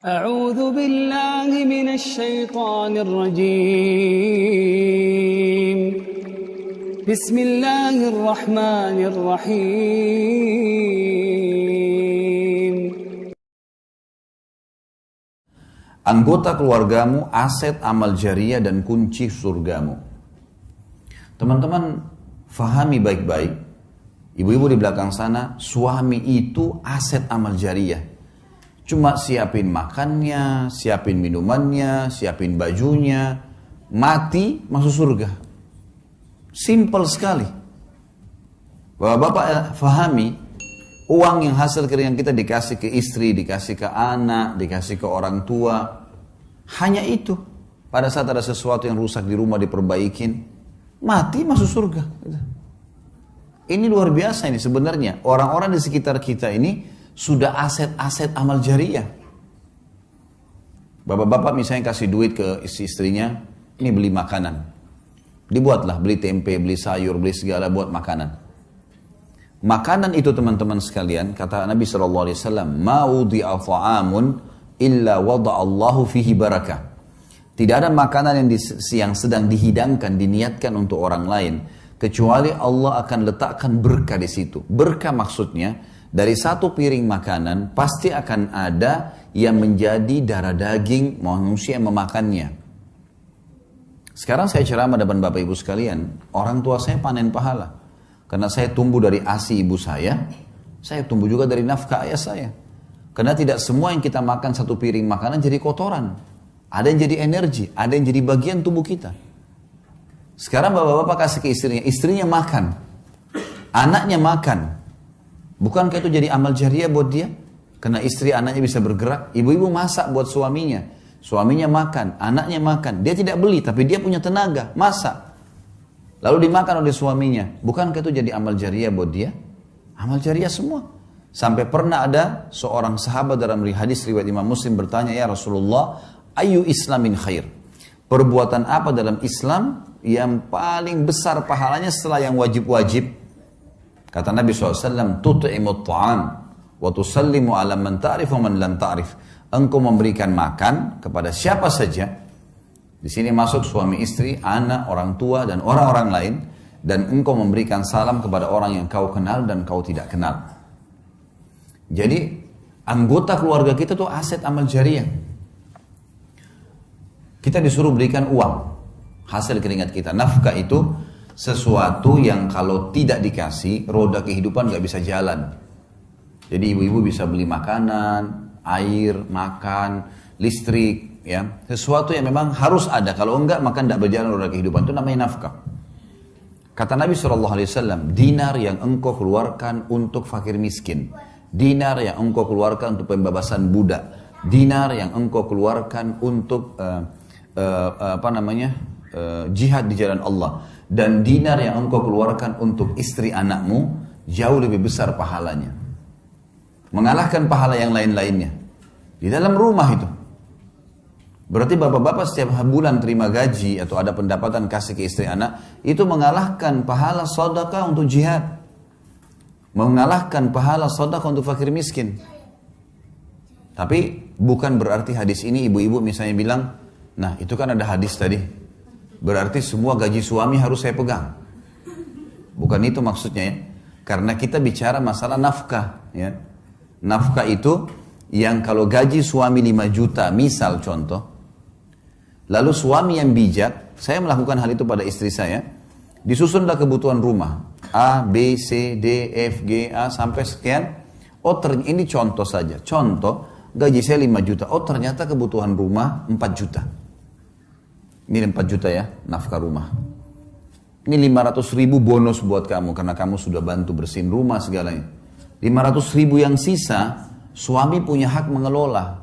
أعوذ بالله من الشيطان الرجيم بسم الله الرحمن الرحيم. Anggota keluargamu, aset amal jariah dan kunci surgamu. Teman-teman fahami baik-baik, ibu-ibu di belakang sana, suami itu aset amal jariah. Cuma siapin makannya, siapin minumannya, siapin bajunya, mati masuk surga. Simple sekali. Bapak-bapak fahami, uang yang hasil keringat kita dikasih ke istri, dikasih ke anak, dikasih ke orang tua. Hanya itu. Pada saat ada sesuatu yang rusak di rumah diperbaikin, mati masuk surga. Ini luar biasa ini sebenarnya. Orang-orang di sekitar kita ini sudah aset-aset amal jariah. Bapak-bapak misalnya kasih duit ke istrinya, ini beli makanan. Dibuatlah, beli tempe, beli sayur, beli segala buat makanan. Makanan itu teman-teman sekalian, kata Nabi SAW, "Ma wudi'a ta'amun illa wada'allahu fihi barakah." Tidak ada makanan yang sedang dihidangkan, diniatkan untuk orang lain, kecuali Allah akan letakkan berkah di situ. Berkah maksudnya, dari satu piring makanan pasti akan ada yang menjadi darah daging manusia yang memakannya. Sekarang saya ceramah depan Bapak Ibu sekalian, orang tua saya panen pahala. Karena saya tumbuh dari ASI ibu saya tumbuh juga dari nafkah ayah saya. Karena tidak semua yang kita makan satu piring makanan jadi kotoran. Ada yang jadi energi, ada yang jadi bagian tubuh kita. Sekarang bapak-bapak kasih ke istrinya makan. Anaknya makan. Bukankah itu jadi amal jariah buat dia? Karena istri anaknya bisa bergerak. Ibu-ibu masak buat suaminya. Suaminya makan, anaknya makan. Dia tidak beli, tapi dia punya tenaga, masak. Lalu dimakan oleh suaminya. Bukankah itu jadi amal jariah buat dia? Amal jariah semua. Sampai pernah ada seorang sahabat dalam hadis riwayat Imam Muslim bertanya, "Ya Rasulullah, ayu islamin khair?" Perbuatan apa dalam Islam yang paling besar pahalanya setelah yang wajib-wajib? Kata Nabi SAW, "Tut'imut ta'am wa tusallimu ala man ta'rif wa man lam ta'rif." Engkau memberikan makan kepada siapa saja. Di sini masuk suami istri, anak, orang tua dan orang-orang lain, dan engkau memberikan salam kepada orang yang kau kenal dan kau tidak kenal. Jadi anggota keluarga kita tuh aset amal jariah. Kita disuruh berikan uang, hasil keringat kita. Nafkah itu sesuatu yang kalau tidak dikasih, roda kehidupan gak bisa jalan. Jadi ibu-ibu bisa beli makanan, air, makan, listrik, ya. Sesuatu yang memang harus ada. Kalau enggak, maka tidak berjalan roda kehidupan. Itu namanya nafkah. Kata Nabi SAW, dinar yang engkau keluarkan untuk fakir miskin, dinar yang engkau keluarkan untuk pembebasan budak, dinar yang engkau keluarkan untuk jihad di jalan Allah, dan dinar yang engkau keluarkan untuk istri anakmu jauh lebih besar pahalanya, mengalahkan pahala yang lain-lainnya di dalam rumah itu. Berarti bapak-bapak setiap bulan terima gaji atau ada pendapatan kasih ke istri anak, itu mengalahkan pahala sedekah untuk jihad, mengalahkan pahala sedekah untuk fakir miskin. Tapi bukan berarti hadis ini ibu-ibu misalnya bilang, "Nah itu kan ada hadis tadi, berarti semua gaji suami harus saya pegang." Bukan itu maksudnya ya. Karena kita bicara masalah nafkah ya. Nafkah itu yang kalau gaji suami 5 juta misal contoh, lalu suami yang bijak, saya melakukan hal itu pada istri saya, disusunlah kebutuhan rumah A, B, C, D, F, G, A sampai sekian. Oh ini contoh saja, contoh gaji saya 5 juta, oh ternyata kebutuhan rumah 4 juta. Ini 4 juta ya, nafkah rumah. Ini 500 ribu bonus buat kamu, karena kamu sudah bantu bersihin rumah segalanya. 500 ribu yang sisa, suami punya hak mengelola.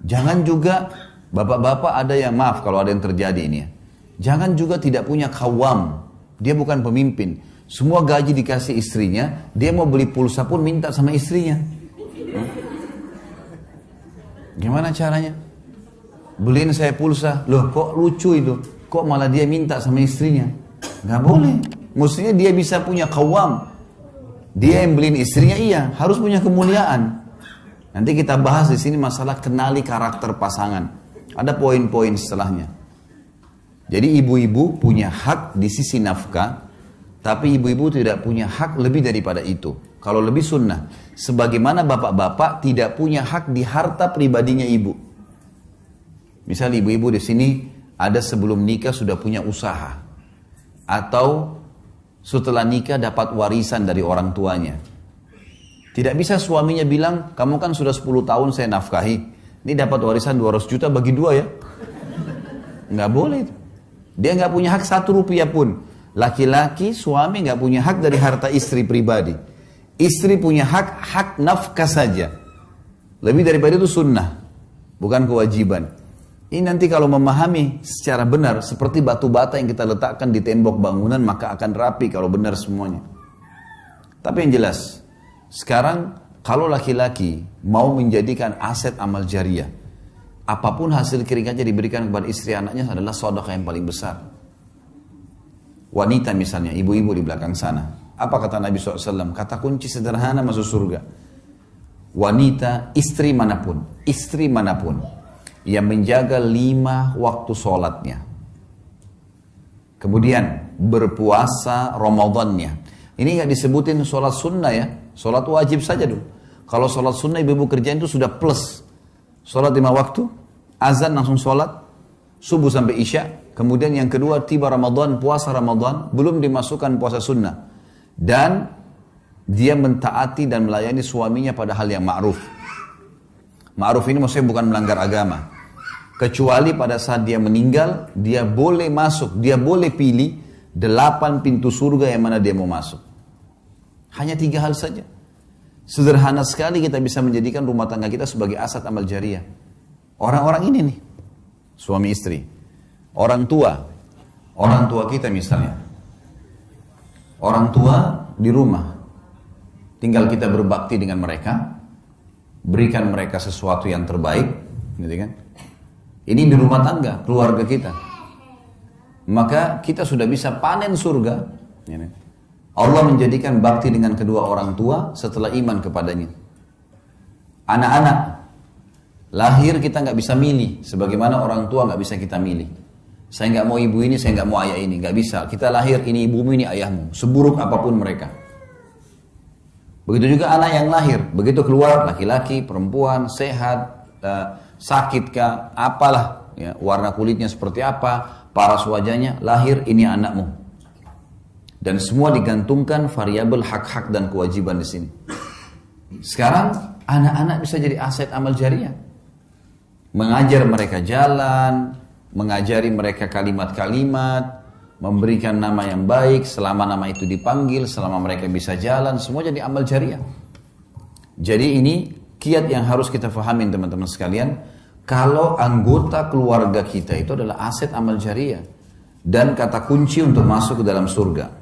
Jangan juga, bapak-bapak ada yang, maaf kalau ada yang terjadi ini ya. Jangan juga tidak punya kawam, dia bukan pemimpin. Semua gaji dikasih istrinya, dia mau beli pulsa pun minta sama istrinya. Gimana caranya? Beliin saya pulsa, loh kok lucu itu, kok malah dia minta sama istrinya? Gak boleh, mestinya dia bisa punya kawam. Dia yang beliin istrinya, iya harus punya kemuliaan. Nanti kita bahas di sini masalah kenali karakter pasangan. Ada poin-poin setelahnya. Jadi ibu-ibu punya hak di sisi nafkah, tapi ibu-ibu tidak punya hak lebih daripada itu. Kalau lebih sunnah, sebagaimana bapak-bapak tidak punya hak di harta pribadinya ibu. Misal ibu-ibu di sini ada sebelum nikah sudah punya usaha, atau setelah nikah dapat warisan dari orang tuanya. Tidak bisa suaminya bilang, kamu kan sudah 10 tahun saya nafkahi, ini dapat warisan 200 juta bagi 2 ya. Nggak boleh itu. Dia nggak punya hak 1 rupiah pun. Laki-laki, suami nggak punya hak dari harta istri pribadi. Istri punya hak nafkah saja. Lebih daripada itu sunnah, bukan kewajiban. Ini nanti kalau memahami secara benar, seperti batu bata yang kita letakkan di tembok bangunan, maka akan rapi kalau benar semuanya. Tapi yang jelas, sekarang kalau laki-laki mau menjadikan aset amal jariah, apapun hasil keringatnya diberikan kepada istri anaknya adalah sedekah yang paling besar. Wanita misalnya, ibu-ibu di belakang sana. Apa kata Nabi SAW? Kata kunci sederhana masuk surga. Wanita, istri manapun yang menjaga 5 waktu sholatnya. Kemudian berpuasa Ramadannya. Ini nggak disebutin sholat sunnah ya. Sholat wajib saja dulu. Kalau sholat sunnah ibu-ibu kerjain itu sudah plus. Sholat 5 waktu, azan langsung sholat, subuh sampai isya. Kemudian yang kedua tiba Ramadan, puasa Ramadan, belum dimasukkan puasa sunnah. Dan dia mentaati dan melayani suaminya pada hal yang ma'ruf. Ma'ruf ini maksudnya bukan melanggar agama. Kecuali pada saat dia meninggal, dia boleh masuk, dia boleh pilih 8 pintu surga yang mana dia mau masuk. Hanya 3 hal saja. Sederhana sekali kita bisa menjadikan rumah tangga kita sebagai aset amal jariah. Orang-orang ini nih, suami istri, orang tua kita misalnya. Orang tua di rumah, tinggal kita berbakti dengan mereka, berikan mereka sesuatu yang terbaik, gitu kan? Ini di rumah tangga, keluarga kita. Maka kita sudah bisa panen surga. Allah menjadikan bakti dengan kedua orang tua setelah iman kepadanya. Anak-anak, lahir kita nggak bisa milih, sebagaimana orang tua nggak bisa kita milih. Saya nggak mau ibu ini, saya nggak mau ayah ini, nggak bisa. Kita lahir, ini ibumu, ini ayahmu, seburuk apapun mereka. Begitu juga anak yang lahir, begitu keluar laki-laki, perempuan, sehat, sakitkah, apalah, ya, warna kulitnya seperti apa, paras wajahnya, lahir ini anakmu. Dan semua digantungkan variabel hak-hak dan kewajiban di sini. Sekarang anak-anak bisa jadi aset amal jariah. Mengajar mereka jalan, mengajari mereka kalimat-kalimat, memberikan nama yang baik, selama nama itu dipanggil, selama mereka bisa jalan, semua jadi amal jariah. Jadi ini kiat yang harus kita fahamin teman-teman sekalian. Kalau anggota keluarga kita itu adalah aset amal jariah dan kata kunci untuk masuk ke dalam surga.